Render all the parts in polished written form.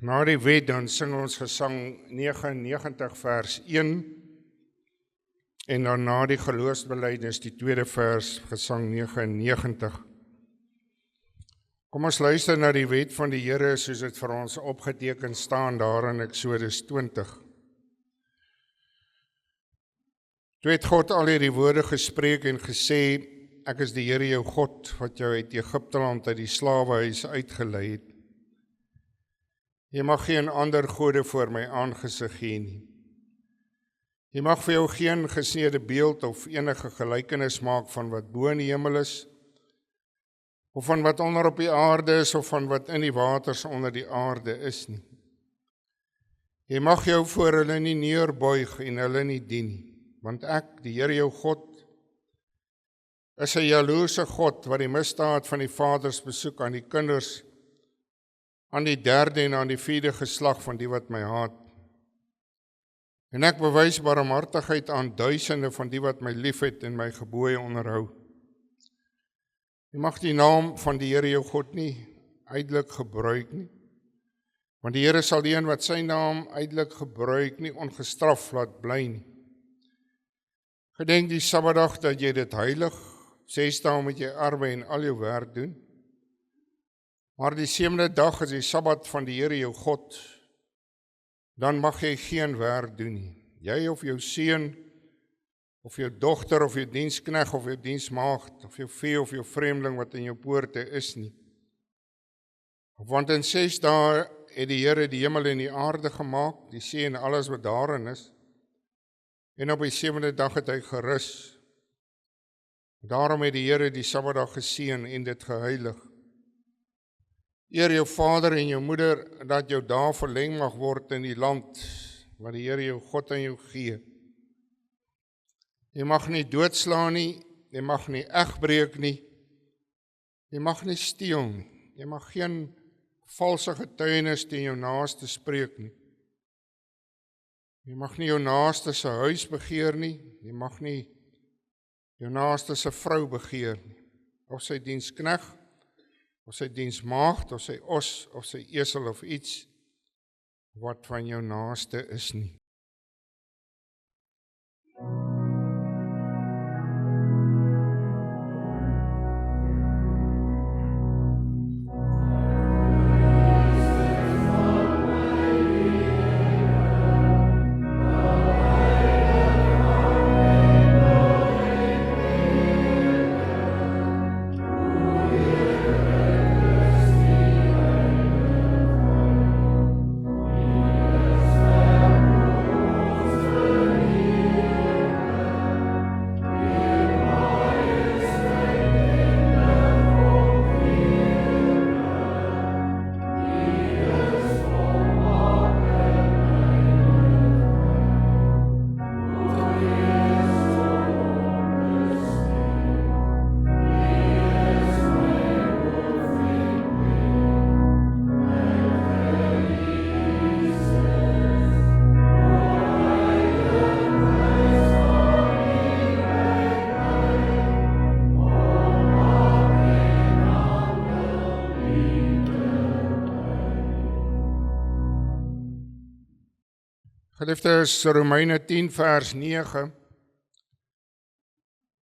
Na die wet dan sing ons gesang 99 vers 1 en dan na die geloofsbelijdenis die tweede vers gesang 99. Kom ons luister na die wet van die Here soos dit vir ons opgeteken staan daar in Eksodus 20. Toe het God al hierdie woorde gespreek en gesê, ek is die Here jou God wat jou uit Egipteland uit die slawehuis uitgelei het. Jy mag geen ander gode voor my aangesig hê nie. Jy mag vir jou geen gesneede beeld of enige gelykenis maak van wat bo in die hemel is, of van wat onder op die aarde is, of van wat in die waters onder die aarde is nie. Jy mag jou voor hulle nie neerbuig en hulle nie dien nie, want ek, die Here jou God, is 'n jaloerse God wat die misdaad van die vaders besoek aan die kinders, aan die derde en aan die vierde geslag van die wat my haat. En ek bewys barmhartigheid aan duisende van die wat my liefhet en my gebooie onderhou. Jy mag die naam van die Here jou God nie uitelik gebruik nie, want die Here sal die een wat sy naam uitelik gebruik nie ongestraf laat bly nie. Gedenk die Sabbatdag dat jy dit heilig, 6 dae moet jy arbeid en al jou werk doen. Maar die 7de dag is die Sabbat van die Here jou God, dan mag jy geen werk doen nie. Jy of jou seun, of jou dogter, of jou dienskneg, of jou diensmaagd, of jou vee, of jou vreemdeling wat in jou poorte is nie. Want in 6 dae het die Here die hemel en die aarde gemaak, die see en alles wat daarin is, en op die 7de dag het hy gerus. Daarom het die Here die Sabbatdag geseën en dit geheilig. Eer jou vader en jou moeder, dat jou dae verleng mag word in die land, wat die Here jou God aan jou gee. Jy mag nie doodslaan nie, jy mag nie egbreek nie, jy mag nie steel nie, jy mag geen valse getuienis teen jou naaste spreek nie. Jy mag nie jou naaste se huis begeer nie, jy mag nie jou naaste se vrou begeer nie, of sy dienskneg, of sy diensmaagd, of sy os, of sy esel, of iets wat van jou naaste is nie. Geliefdes, Romeine 10 vers 9,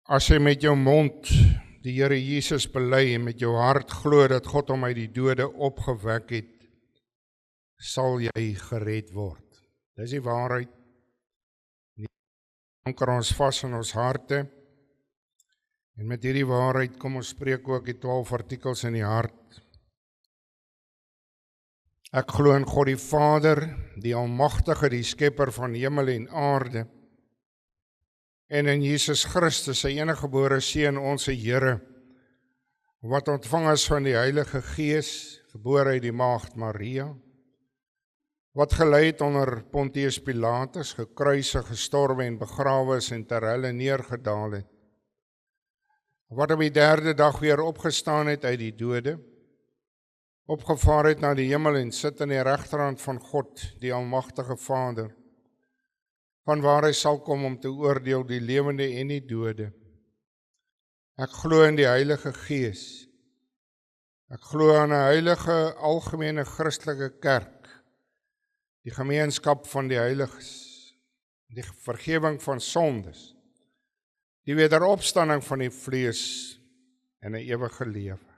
as jy met jou mond die Here Jesus bely en met jou hart glo dat God hom uit die dode opgewek het, sal jy gered word. Dis die waarheid. Anker ons vas in ons harte, en met hierdie waarheid kom ons spreek ook die 12 artikels in die hart. Ek glo in God die Vader, die Almagtige, die Skepper van hemel en aarde, en in Jesus Christus, sy eniggebore Seun, ons Here, wat ontvang is van die Heilige Gees, gebore uit die Maagd Maria, wat gelei het onder Pontius Pilatus, gekruisig, gestorwe en begrawe is en ter helle neergedaal het, wat op die 3de dag weer opgestaan het uit die dode, opgevaar het na die hemel en sit aan die regterhand van God, die Almagtige Vader, van waar hy sal kom om te oordeel die lewende en die dode. Ek glo in die Heilige Gees. Ek glo aan 'n heilige, algemene Christelike kerk, die gemeenskap van die heiliges, die vergewing van sondes, die wederopstanding van die vlees en 'n ewige lewe.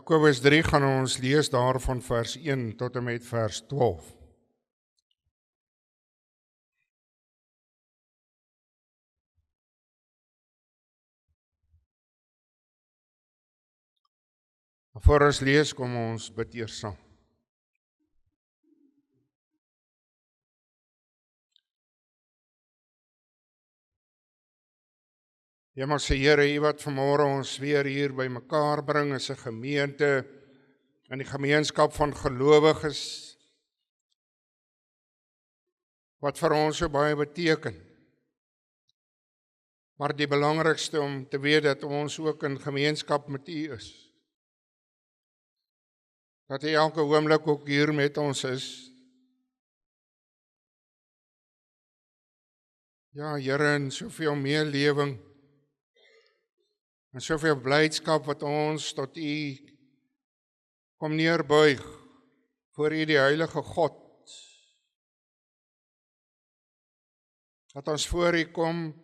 Jakobus 3 gaan ons lees daarvan vers 1 tot en met vers 12. Voor ons lees, kom ons bid eers saam. Hemelse Here, U wat vanmôre ons weer hier by mekaar bring as 'n gemeente in die gemeenskap van gelowiges, wat vir ons so baie beteken. Maar die belangrikste om te weet dat ons ook in gemeenskap met U is. Dat U elke oomblik ook hier met ons is. Ja, Here, in soveel meer lewing en soveel blydskap wat ons tot U kom neerbuig voor U die heilige God. Dat ons voor U kom,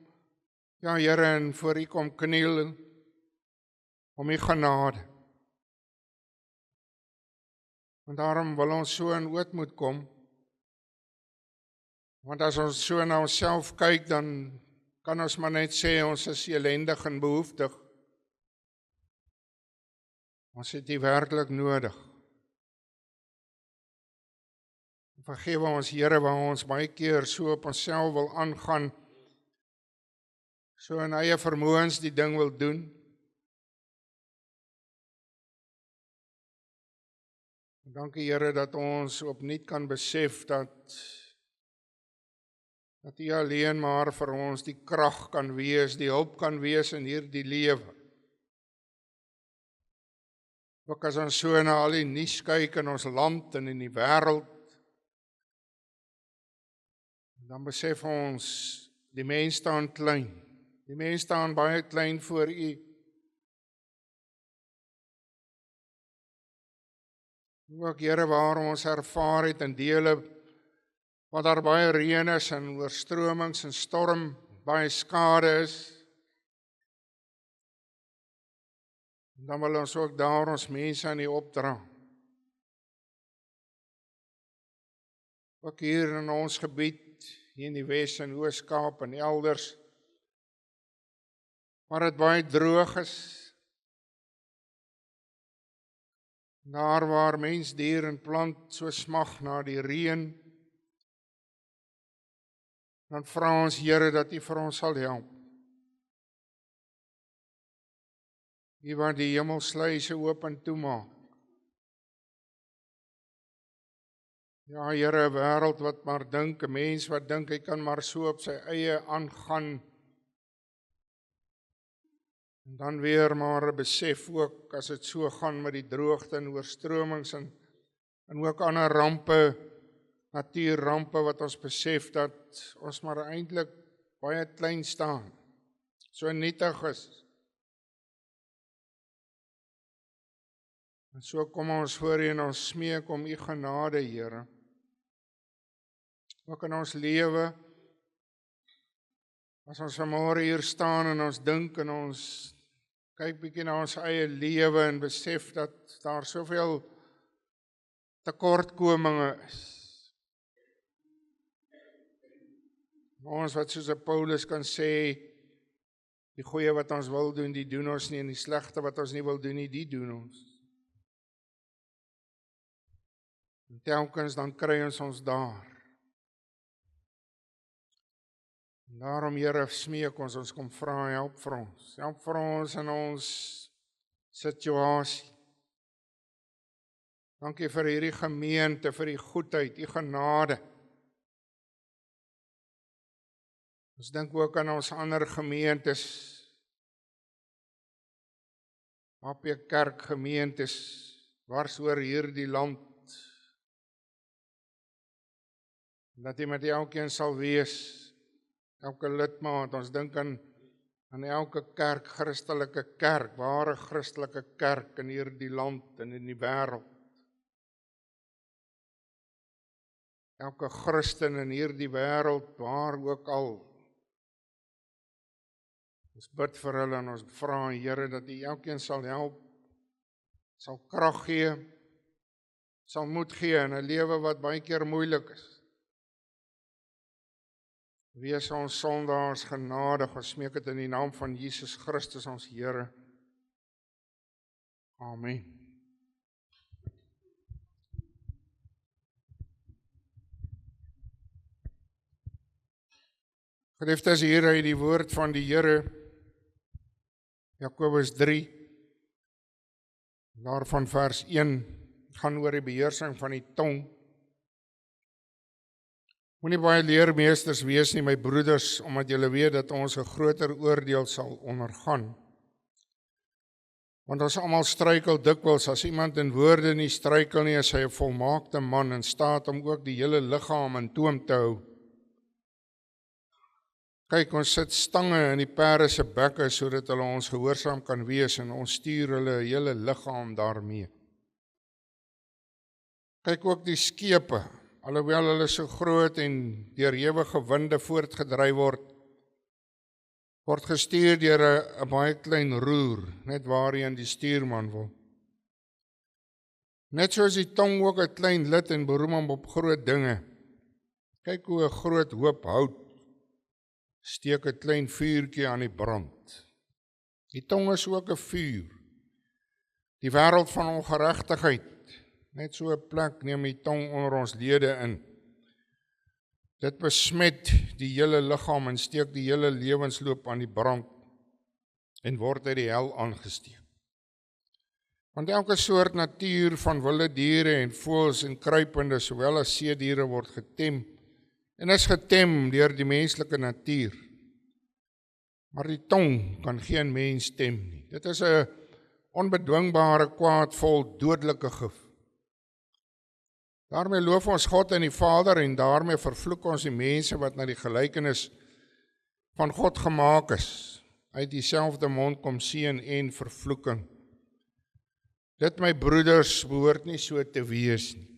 ja Here, en voor U kom kniel om U genade. En daarom wil ons so in ootmoed kom. Want as ons so na onsself kyk, dan kan ons maar net sê ons is elendig en behoeftig. Ons het U werklik nodig. Vergewe ons, Here, waar ons baie keer so op onsself wil aangaan, so in eie vermoëns die ding wil doen. Dankie, Here, dat ons opnuut kan besef dat U alleen maar vir ons die krag kan wees, die hulp kan wees in hierdie lewe. Ook as ons so na al die nuus kyk in ons land en in die wêreld, dan besef ons, die mens staan klein. Die mens staan baie klein voor U. Ook, Here, waar ons ervaar het in dele, wat daar baie reën is en oorstromings en storm, baie skade is. Dan wil ons ook daar ons mense aan U opdra. Ook hier in ons gebied, hier in die Wes en Oos-Kaap en elders, waar dit baie droog is, daar waar mens, dier en plant so smag na die reën, dan vra ons, Here, dat U vir ons sal help. U wat die hemelsluise oop en toemaak. Ja, Here, 'n wêreld wat maar dink, 'n mens wat dink hy kan maar so op sy eie aangaan. En dan weer maar 'n besef ook, as dit so gaan met die droogte en oorstromings en ook ander rampe, natuurrampe, wat ons besef dat ons maar eintlik baie klein staan, so nietig is. En so kom ons voor U en ons smeek om U genade, Here. Ook in ons lewe, as ons vanmôre hier staan en ons dink en ons kyk bietjie na ons eie lewe en besef dat daar soveel tekortkominge is. Ons wat soos Paulus kan sê, die goeie wat ons wil doen, die doen ons nie, en die slegte wat ons nie wil doen nie, die doen ons. En telkens dan kry ons daar. En daarom, Here, smeek ons kom vra, help vir ons. Help vir ons in ons situasie. Dankie vir hierdie gemeente, vir die goedheid, die genade. Ons dink ook aan ons ander gemeentes, AP Kerk gemeentes, wars oor hierdie land. Dat U met elkeen sal wees, elke lidmaat, ons dink aan elke kerk, Christelike kerk, ware Christelike kerk in hierdie land en in die wêreld. Elke Christen in hierdie wêreld, waar ook al. Ons bid vir hulle en ons vra, Here, dat U elkeen sal help, sal krag gee, sal moed gee in 'n lewe wat baie keer moeilik is. Wees ons sondaars genadig, ons smeek dit in die naam van Jesus Christus ons Here. Amen. Geliefdes, hier uit die woord van die Here, Jakobus 3, daarvan vers 1, gaan oor die beheersing van die tong. Moenie baie leermeesters wees nie, my broeders, omdat julle weet dat ons 'n groter oordeel sal ondergaan. Want ons almal struikel dikwels, as iemand in woorde nie struikel nie, is hy 'n volmaakte man in staat om ook die hele liggaam in toom te hou. Kyk, ons sit stange in die perde se bekke sodat hulle ons gehoorsaam kan wees en ons stuur hulle hele liggaam daarmee. Kyk ook die skepe, alhoewel hulle so groot en deur ewige winde voortgedryf word gestuur deur 'n baie klein roer, net waarheen die stuurman wil. Net soos die tong ook 'n klein lid en beroem op groot dinge. Kyk hoe 'n groot hoop hout steek 'n klein vuurtjie aan die brand. Die tong is ook 'n vuur. Die wêreld van ongeregtigheid. Net so 'n plek neem die tong onder ons lede in. Dit besmet die hele liggaam en steek die hele lewensloop aan die brand en word uit die hel aangesteek. Want elke soort natuur van wilde diere en voëls en kruipende, sowel as seediere word getem en is getem deur die menslike natuur. Maar die tong kan geen mens tem nie. Dit is 'n onbedwingbare kwaad vol dodelike gif. Daarmee loof ons God en die Vader en daarmee vervloek ons die mense wat na die gelykenis van God gemaak is. Uit dieselfde mond kom seën en vervloeking. Dit, my broeders, behoort nie so te wees nie.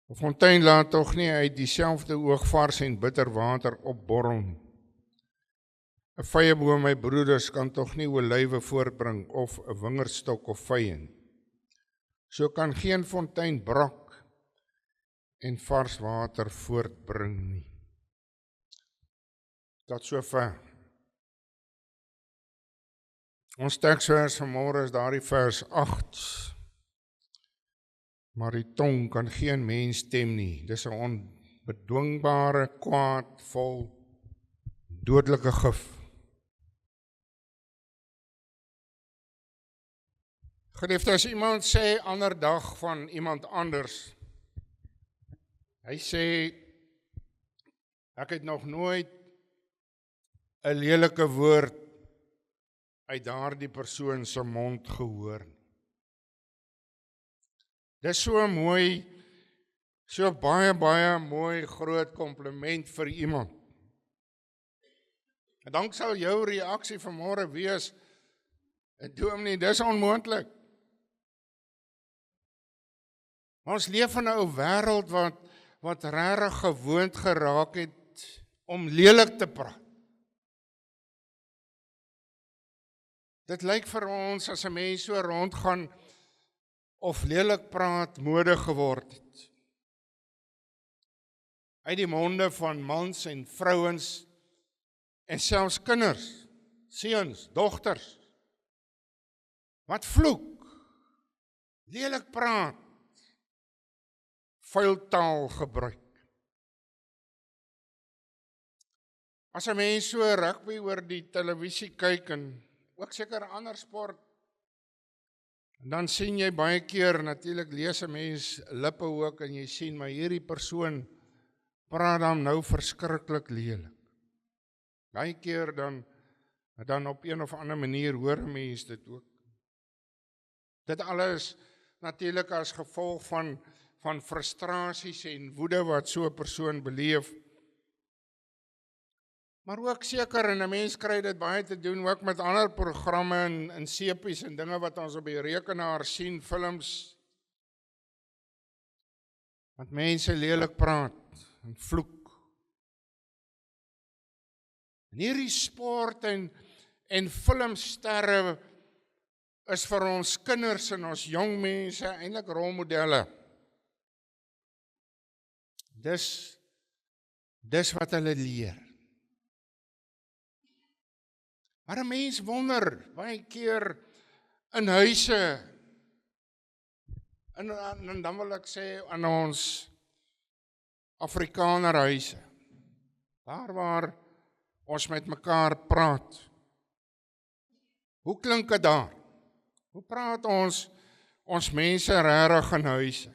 'n Fontein laat tog nie uit dieselfde oog vars en bitter water opborrel nie. 'n Vyeboom, my broeders, kan tog nie olywe voortbring of 'n wingerdstok of vye nie. So kan geen fontein brak en vars water voortbring nie. Tot sover. Ons teksvers vanmôre is daardie vers 8. Maar die tong kan geen mens tem nie. Dis 'n onbedwingbare kwaad vol dodelike gif. Geliefdes, as iemand sê ander dag van iemand anders, hy sê, ek het nog nooit 'n lelike woord uit daardie persoon se mond gehoor. Dis so mooi, so baie mooi groot kompliment vir iemand. En dan sal jou reaksie vanmôre wees, dominee, dis onmoontlik. Ons leef in 'n ou wêreld wat regtig gewoond geraak het om lelik te praat. Dit lyk vir ons as 'n mens so rondgaan of lelik praat mode geword het. Uit die monde van mans en vrouens en selfs kinders, seuns, dogters, wat vloek, lelik praat, vuil taal gebruik. As 'n mens so rugby oor die televisie kyk en ook seker ander sport, dan sien jy baie keer, natuurlik lees 'n mens lippe ook en jy sien, maar hierdie persoon praat dan nou verskriklik lelik. Baie keer dan op een of ander manier hoor mens dit ook. Dit alles natuurlik as gevolg van frustrasies en woede wat so 'n persoon beleef. Maar ook seker, en 'n mens kry dit baie te doen, ook met ander programme en sepies en dinge wat ons op die rekenaar sien, films, wat mense lelik praat en vloek. En hierdie sport en filmsterre is vir ons kinders en ons jong mense eintlik rolmodelle. Dis wat hulle leer. Maar 'n mens wonder baie keer in huise, en dan wil ek sê aan ons Afrikaner huise, daar waar ons met mekaar praat. Hoe klink dit daar? Hoe praat ons mense regtig in huise?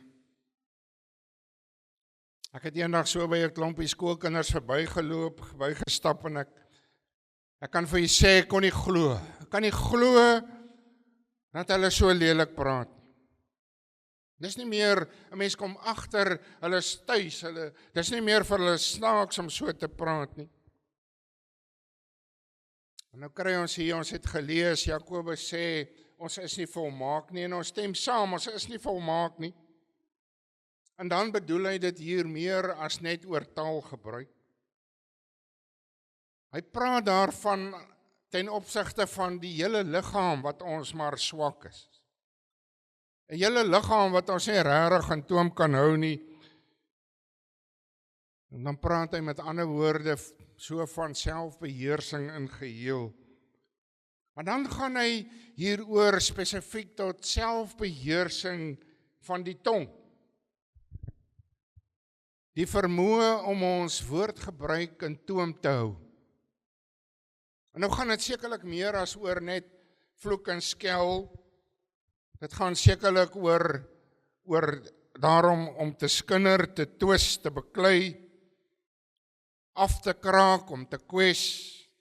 Ek het eendag so by 'n klompie skoolkinders verbygestap en ek kan vir julle sê, ek kan nie glo dat hulle so lelik praat. Dis nie meer, 'n mens kom agter, hulle is tuis, dis nie meer vir hulle snaaks om so te praat nie. En nou kry ons hier, ons het gelees, Jakobus sê, ons is nie volmaak nie, en ons stem saam, ons is nie volmaak nie. En dan bedoel hy dit hier meer as net oor taalgebruik. Hy praat daarvan ten opsigte van die hele liggaam wat ons maar swak is. 'n Hele liggaam wat ons nie regtig in toom kan hou nie. En dan praat hy met ander woorde so van selfbeheersing in geheel. Maar dan gaan hy hieroor spesifiek tot selfbeheersing van die tong. Die vermoë om ons woordgebruik in toom te hou. En nou gaan dit sekerlik meer as oor net vloek en skel. Dit gaan sekerlik oor daarom om te skinder, te twis, te beklei, af te kraak, om te kwes,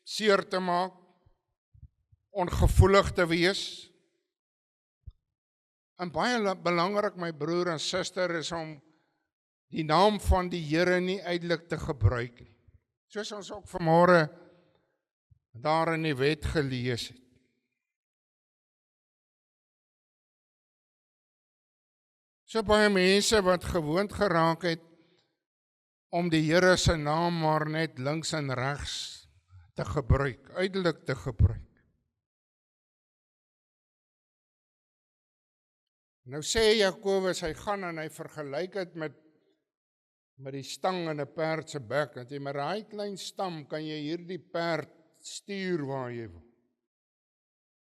seer te maak, ongevoelig te wees. En baie belangrik, my broer en suster, is om die naam van die Here nie uitelik te gebruik nie. Soos ons ook vanmôre daar in die wet gelees het. So baie mense wat gewoond geraak het om die Here se naam maar net links en regs te gebruik, uitelik te gebruik. Nou sê Jakobus, hy gaan en hy vergelyk dit met die stang in 'n perd se bek, dat jy met daai klein stam kan jy hierdie perd stuur waar jy wil.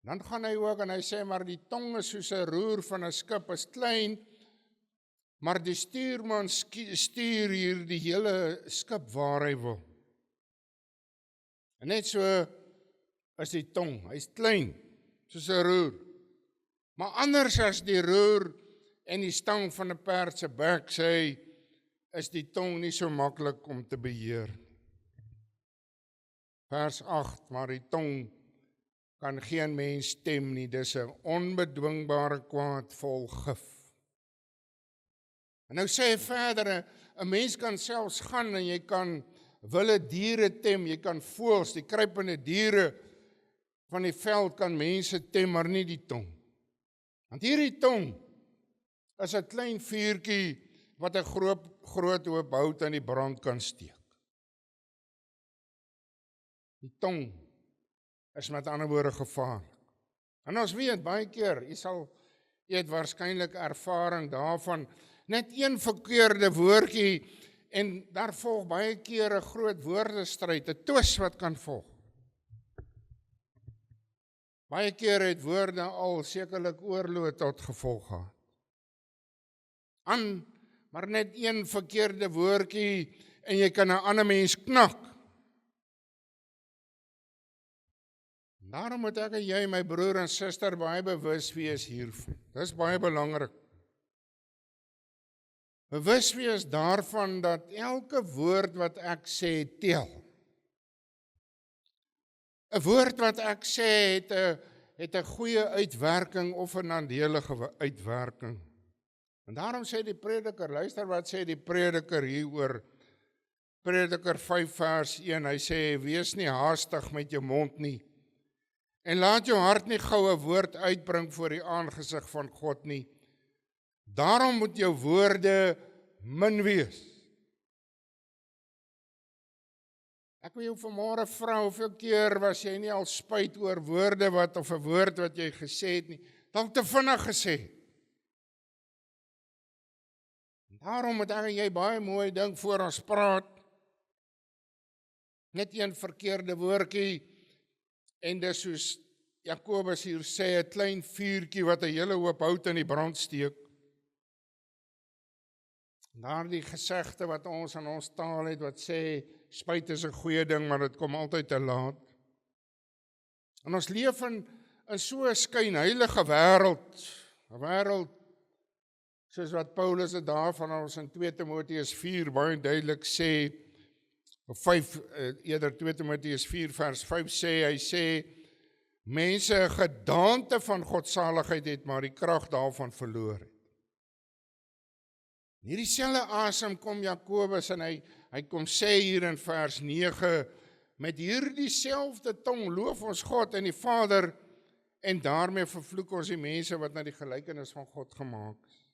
Dan gaan hy ook en hy sê, maar die tong is soos 'n roer van 'n skip, is klein, maar die stuurman stuur hier die hele skip waar hy wil. En net so is die tong, hy's klein, soos 'n roer. Maar anders as die roer en die stang van 'n perd se bek, sê hy, is die tong nie so maklik om te beheer. Vers 8, maar die tong kan geen mens stem nie, dis 'n onbedwingbare kwaad vol gif. En nou sê hy verder, 'n mens kan selfs gaan en jy kan wilde diere tem, jy kan voëls, die kruipende diere van die veld kan mense tem, maar nie die tong. Want hierdie tong is 'n klein vuurtjie wat 'n groot hoop hout aan die brand kan steek. Die tong is met ander woorde gevaarlik. En ons weet baie keer, jy het waarskynlik ervaring daarvan, net een verkeerde woordjie en daar volg baie keer 'n groot woordestryd, 'n twis wat kan volg. Baie keer het woorde al sekerlik oorlog tot gevolg gehad. Maar net een verkeerde woordjie en jy kan 'n ander mens knak. Daarom moet ek en jy, my broer en suster, baie bewus wees hiervan. Dis baie belangrik. Bewus wees daarvan dat elke woord wat ek sê tel. 'n Woord wat ek sê het 'n goeie uitwerking of 'n nadelige uitwerking. En daarom sê die prediker, luister wat sê die prediker hieroor, Prediker 5 vers 1, hy sê, wees nie haastig met jou mond nie, en laat jou hart nie gou 'n woord uitbring voor die aangesig van God nie. Daarom moet jou woorde min wees. Ek wil jou vanmôre vra, hoeveel keer was jy nie al spyt oor woorde of 'n woord wat jy gesê het nie, dalk te vinnig gesê. Daarom moet ek en jy baie mooi dink voor ons praat. Net een verkeerde woordjie en dis soos Jakobus hier sê, 'n klein vuurtjie wat 'n hele hoop hout in die brand steek. Daardie gesegde wat ons in ons taal het wat sê, spyt is 'n goeie ding, maar dit kom altyd te laat. En ons leef in so 'n skynheilige wêreld, 'n wêreld soos wat Paulus dit daarvan ons in 2 Timoteus 4 baie duidelik sê, of 5, eerder 2 Timoteus 4 vers 5 sê, hy sê, mense 'n gedaante van godsaligheid het, maar die krag daarvan verloor het. Hierdie selfde asem kom Jakobus en hy kom sê hier in vers 9, met hierdie selfde tong loof ons God en die Vader, en daarmee vervloek ons die mense wat na die gelykenis van God gemaak is.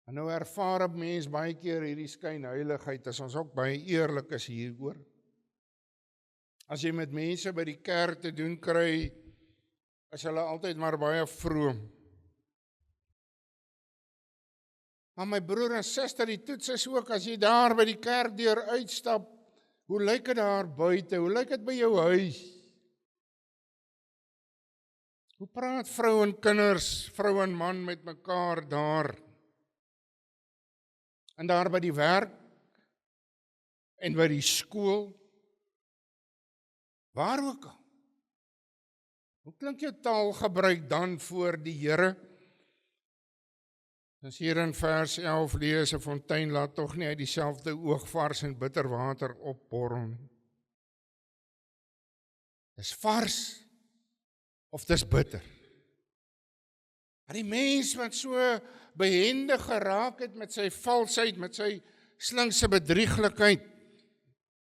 En nou ervaar 'n mens baie keer hierdie skynheiligheid, as ons ook baie eerlik is hieroor. As jy met mense by die kerk te doen kry, is hulle altyd maar baie vroom. Maar my broer en suster, die toets is ook, as jy daar by die kerkdeur uitstap, hoe lyk dit daar buite? Hoe lyk dit by jou huis? Hoe praat vrou en kinders, vrou en man met mekaar daar? En daar by die werk, en by die skool, waar ook al. Hoe klink jou taalgebruik dan voor die Here? As hier in vers 11 lees, 'n fontein laat tog nie uit dieselfde oog vars en bitter water opborrel nie. Dis vars of dis bitter. Maar die mens wat so behendig geraak het met sy valsheid, met sy slinkse bedrieglikheid,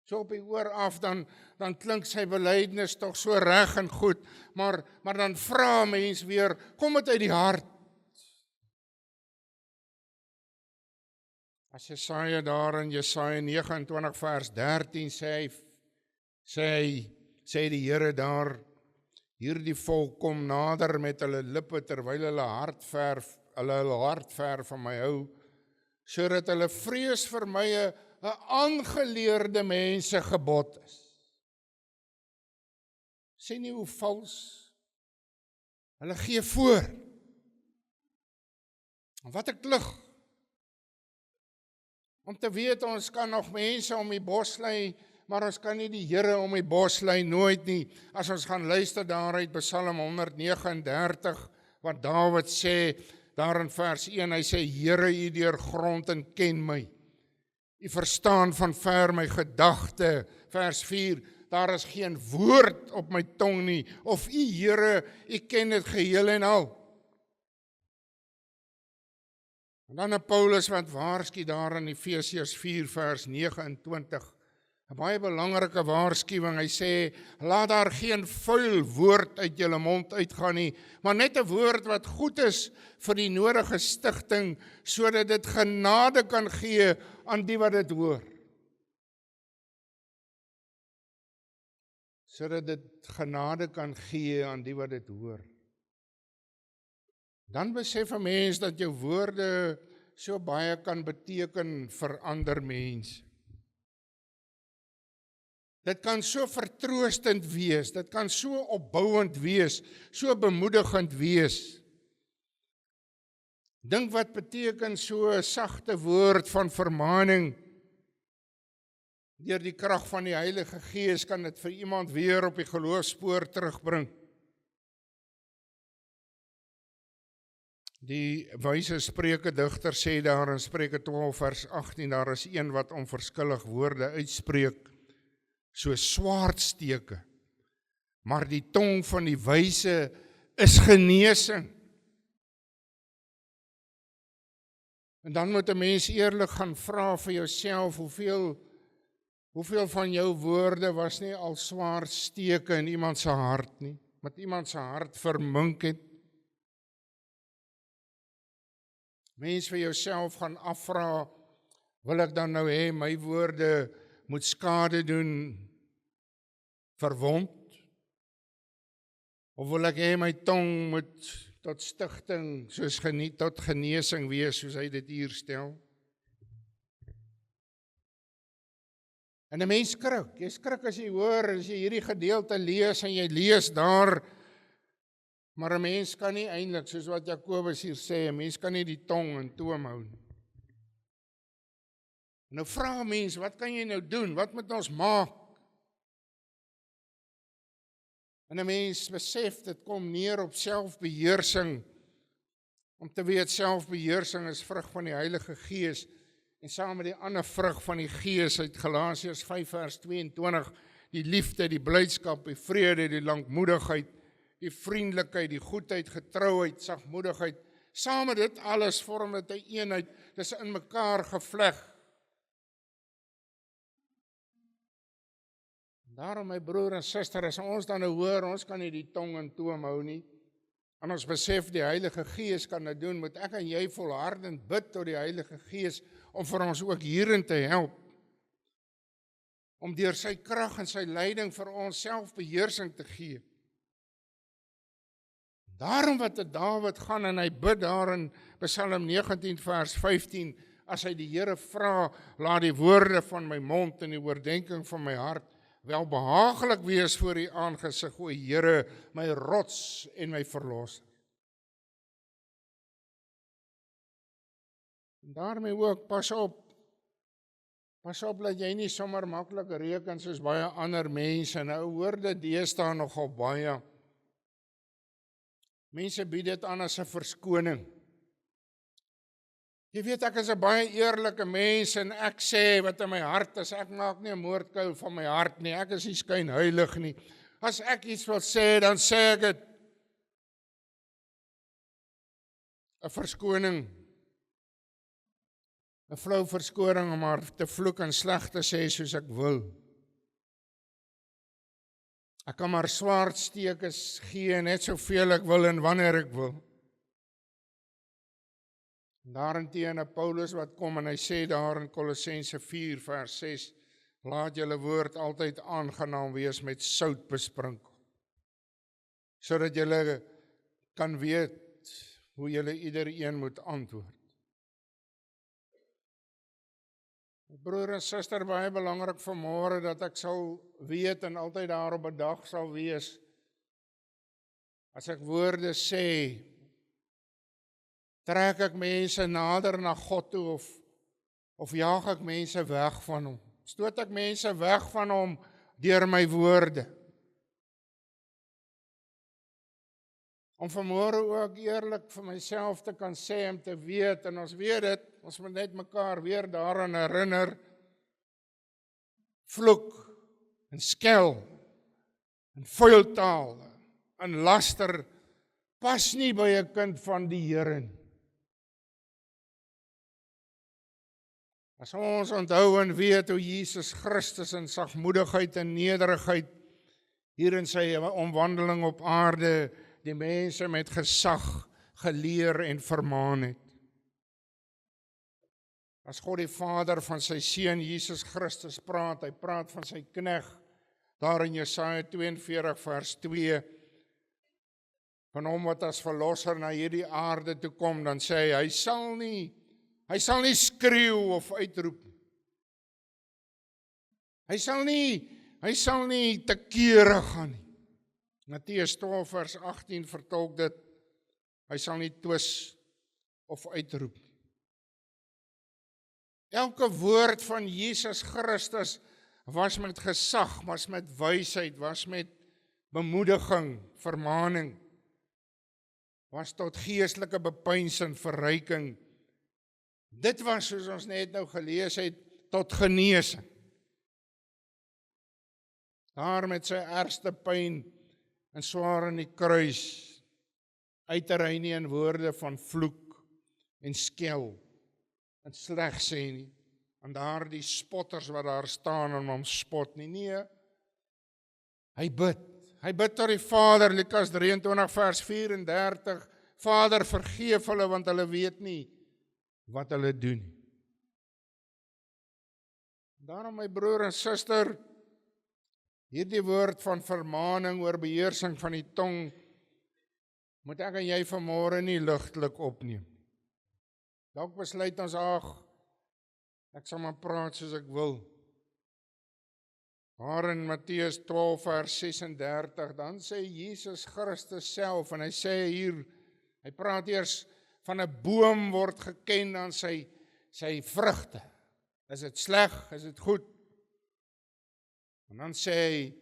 so op die oor af, dan klink sy belydenis tog so reg en goed, maar dan vra mens weer, kom dit uit die hart? As Jesaja daar in Jesaja 29 vers 13 sê die Here daar, hierdie volk kom nader met hulle lippe terwyl hulle hart ver van my hou, sodat hulle vrees vir my 'n aangeleerde mense gebod is. Sien nie hoe vals? Hulle gee voor. En wat 'n klug. Om te weet, ons kan nog mense om die bos lei, maar ons kan nie die Here om die bos lei, nooit nie. As ons gaan luister daaruit Psalm 139, wat Dawid sê, daar in vers 1, hy sê, Here, U deurgrond en ken my. U verstaan van ver my gedagte. Vers 4, daar is geen woord op my tong nie, of U, Here, U ken dit geheel en al. En dan Paulus wat waarsku daar in Efesiërs 4 vers 29, 'n baie belangrike waarskuwing. Hy sê, laat daar geen vuil woord uit julle mond uitgaan nie, maar net 'n woord wat goed is vir die nodige stigting, sodat dit genade kan gee aan die wat dit hoor. Sodat dit genade kan gee aan die wat dit hoor. Dan besef 'n mens dat jou woorde so baie kan beteken vir ander mense. Dit kan so vertroostend wees, dit kan so opbouend wees, so bemoedigend wees. Dink wat beteken so 'n sagte woord van vermaaning. Deur die krag van die Heilige Gees kan dit vir iemand weer op die geloofspoor terugbring. Die wyse spreukedigter sê daar in Spreuke 12 vers 18, daar is een wat onverskillig woorde uitspreek, so swaardsteke, maar die tong van die wyse is genesing. En dan moet 'n mens eerlik gaan vra vir jouself, hoeveel van jou woorde was nie al swaardsteke in iemand se hart nie, met iemand se hart vermink het. Mens vir jouself gaan afvra, wil ek dan nou hê my woorde moet skade doen, verwond? Of wil ek hê my tong moet tot stigting, soos tot genesing wees, soos hy dit hier stel? En 'n mens skrik, jy skrik as jy hoor, as jy hierdie gedeelte lees en jy lees daar, maar 'n mens kan nie eintlik, soos wat Jakobus hier sê, 'n mens kan nie die tong in toom hou nie. Nou vra 'n mens, wat kan jy nou doen? Wat moet ons maak? En 'n mens besef, dit kom neer op selfbeheersing. Om te weet, selfbeheersing is vrug van die Heilige Gees. En saam met die ander vrug van die Gees uit Galasiërs 5 vers 22, die liefde, die blydskap, die vrede, die lankmoedigheid, die vriendelikheid, die goedheid, getrouheid, sagmoedigheid. Saam met dit alles vorm dit 'n eenheid, dis in mekaar gevleg. Daarom my broer en suster, as ons dan nou hoor, ons kan nie die tong in toom hou nie, en ons besef die Heilige Gees kan dit doen, moet ek en jy volhardend bid tot die Heilige Gees, om vir ons ook hierin te help, om deur sy krag en sy leiding vir ons selfbeheersing te gee. Daarom wat Dawid gaan en hy bid daar in Psalm 19 vers 15, as hy die Here vra, laat die woorde van my mond en die oordeenking van my hart wel behaaglik wees voor u aangesig, o Here, my rots en my verlosser. En daarmee ook, pas op dat jy nie sommer maklik reken soos baie ander mense, nou hoor dit deesdae nogal baie. Mense bied dit aan as 'n verskoning. Jy weet, ek is 'n baie eerlike mens en ek sê wat in my hart is, ek maak nie 'n moordkuil van my hart nie, ek is nie skynheilig nie. As ek iets wil sê, dan sê ek dit. 'n verskoning, 'n flou verskoning om maar te vloek en sleg te sê soos ek wil. Ek kan maar swaardsteke gee net soveel ek wil en wanneer ek wil. Daarenteen Paulus wat kom en hy sê daar in Kolossense 4 vers 6, laat julle woord altyd aangenaam wees met sout besprinkel, sodat julle kan weet hoe julle iedereen moet antwoord. Broer en suster, baie belangrik vanmôre dat ek sal weet en altyd daarop bedag sal wees, as ek woorde sê, trek ek mense nader na God toe of jaag ek mense weg van hom? Stoot ek mense weg van hom deur my woorde? Om vanmôre ook eerlik vir myself te kan sê, om te weet, en ons weet dit, ons moet net mekaar weer daaraan herinner, vloek en skel en vuil taal en laster pas nie by 'n kind van die Here nie. As ons onthou en weet hoe Jesus Christus in sagmoedigheid en nederigheid hier in sy omwandeling op aarde die mense met gesag geleer en vermaan het. As God die Vader van sy Seun Jesus Christus praat, hy praat van sy knegt, daar in Jesaja 42 vers 2, van hom wat as verlosser na hierdie aarde toe kom, dan sê hy sal nie skreeu of uitroep. Hy sal nie te kere gaan nie. Matteus 12 vers 18 vertolk dit, hy sal nie twis of uitroep nie. Elke woord van Jesus Christus was met gesag, was met wysheid, was met bemoediging, vermaning, was tot geestelike bepeinsing, verryking. Dit was, soos ons net nou gelees het, tot genesing. Daar met sy ergste pyn en swaar in die kruis, uit hy nie in woorde van vloek en skel en sleg sê nie, en daar die spotters wat daar staan en hom spot nie, nee, hy bid tot die Vader, Lukas 23 vers 34, Vader vergeef hulle, want hulle weet nie wat hulle doen. Daarom my broer en suster, hierdie woord van vermaning oor beheersing van die tong, moet ek en jy vanmôre nie ligtelik opneem. Dalk besluit ons, ek sal maar praat soos ek wil. Maar in Matteus 12 vers 36, dan sê Jesus Christus self, en hy sê hier, hy praat eers van 'n boom word geken aan sy vrugte. Is dit sleg? Is dit goed? En dan sê hy,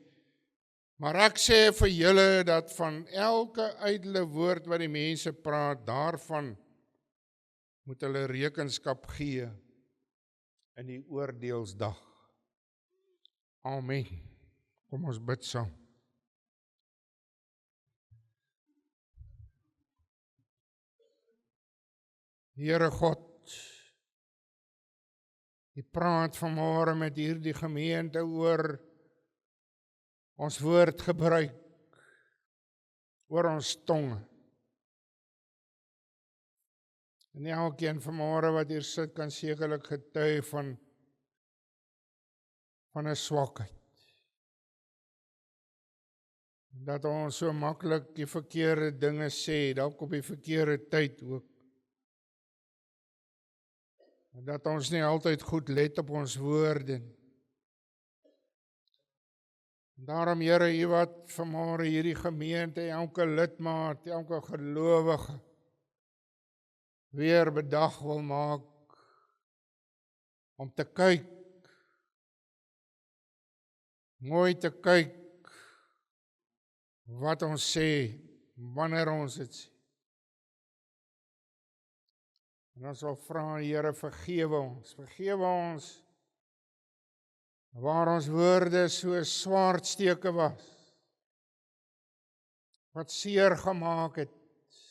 maar ek sê vir julle dat van elke ydelle woord wat die mense praat, daarvan moet hulle rekenskap gee in die oordeelsdag. Amen. Kom ons bid saam. Here God, U praat vanmôre met hierdie gemeente oor ons woordgebruik, oor ons tonge. En elkeen vanmôre wat hier sit, kan sekerlik getuig van 'n swakheid. Dat ons so maklik die verkeerde dinge sê, dalk op die verkeerde tyd ook. Dat ons nie altyd goed let op ons woorde. Daarom, Here, U wat vanmôre hierdie gemeente, elke lidmaat, elke gelowige weer bedag wil maak om te kyk, mooi te kyk wat ons sê, wanneer ons dit sê. En ons wil vra, Here, vergewe ons, waar ons woorde so swaardsteke was, wat seer gemaak het,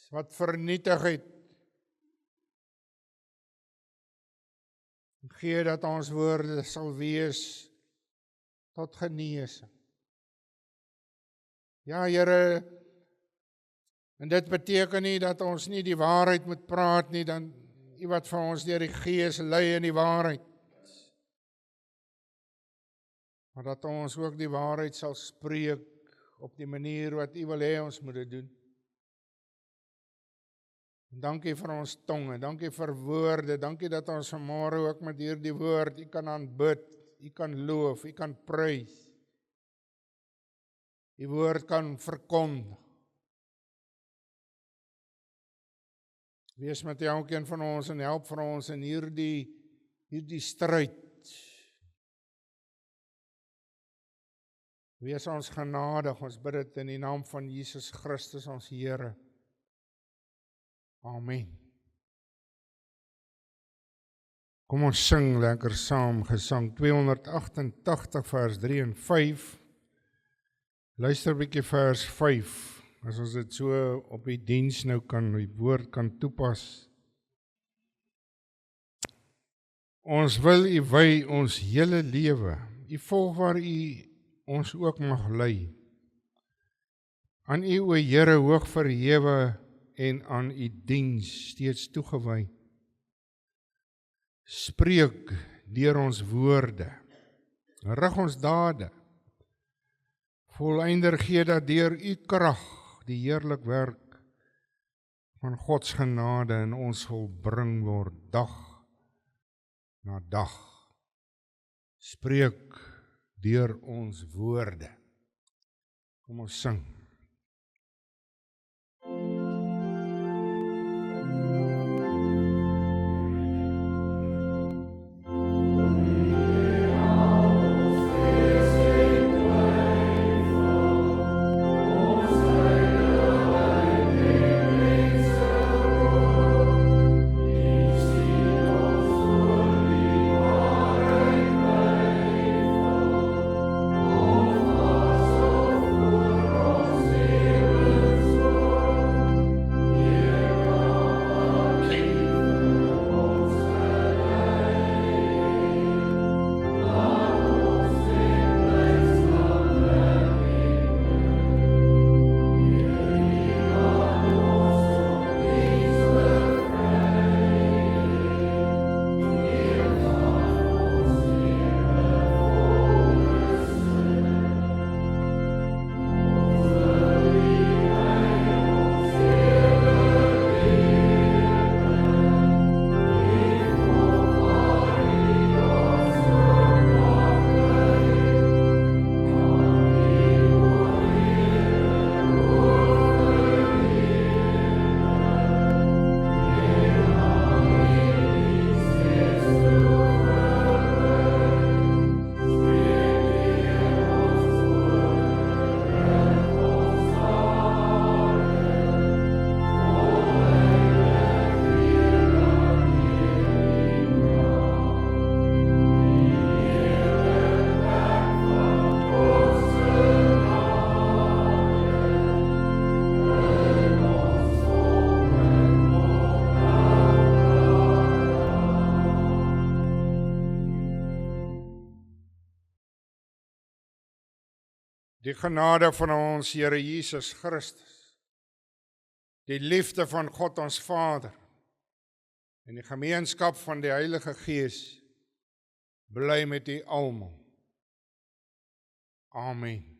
wat vernietig het. Gee dat ons woorde sal wees tot genesing. Ja, Here, en dit beteken nie dat ons nie die waarheid moet praat nie, dan U wat vir ons deur die Gees lei in die waarheid. Maar dat ons ook die waarheid sal spreek op die manier wat U wil hê ons moet dit doen. En dankie vir ons tonge, dankie vir woorde, dankie dat ons vanmôre ook met hierdie woord U kan aanbid, U kan loof, U kan prys. Die woord kan verkondig. Wees met elkeen van ons en help vir ons in hierdie stryd. Wees ons genadig, ons bid dit in die naam van Jesus Christus ons Here. Amen. Kom ons sing lekker saam, gesang 288 vers 3 en 5. Luister 'n bietjie vers 5, as ons dit so op die diens nou kan, die woord kan toepas. Ons wil U wy ons hele lewe, U volg waar U ons ook mag lei. Aan U, o Here, hoog verhewe en aan U diens steeds toegewy. Spreek deur ons woorde, rig ons dade, volleinder gee dat deur U krag die heerlik werk van Gods genade in ons volbring word dag na dag. Spreek deur ons woorde. Kom ons sing. Die genade van ons Here Jesus Christus, die liefde van God ons Vader en die gemeenskap van die Heilige Gees bly met u almal. Amen.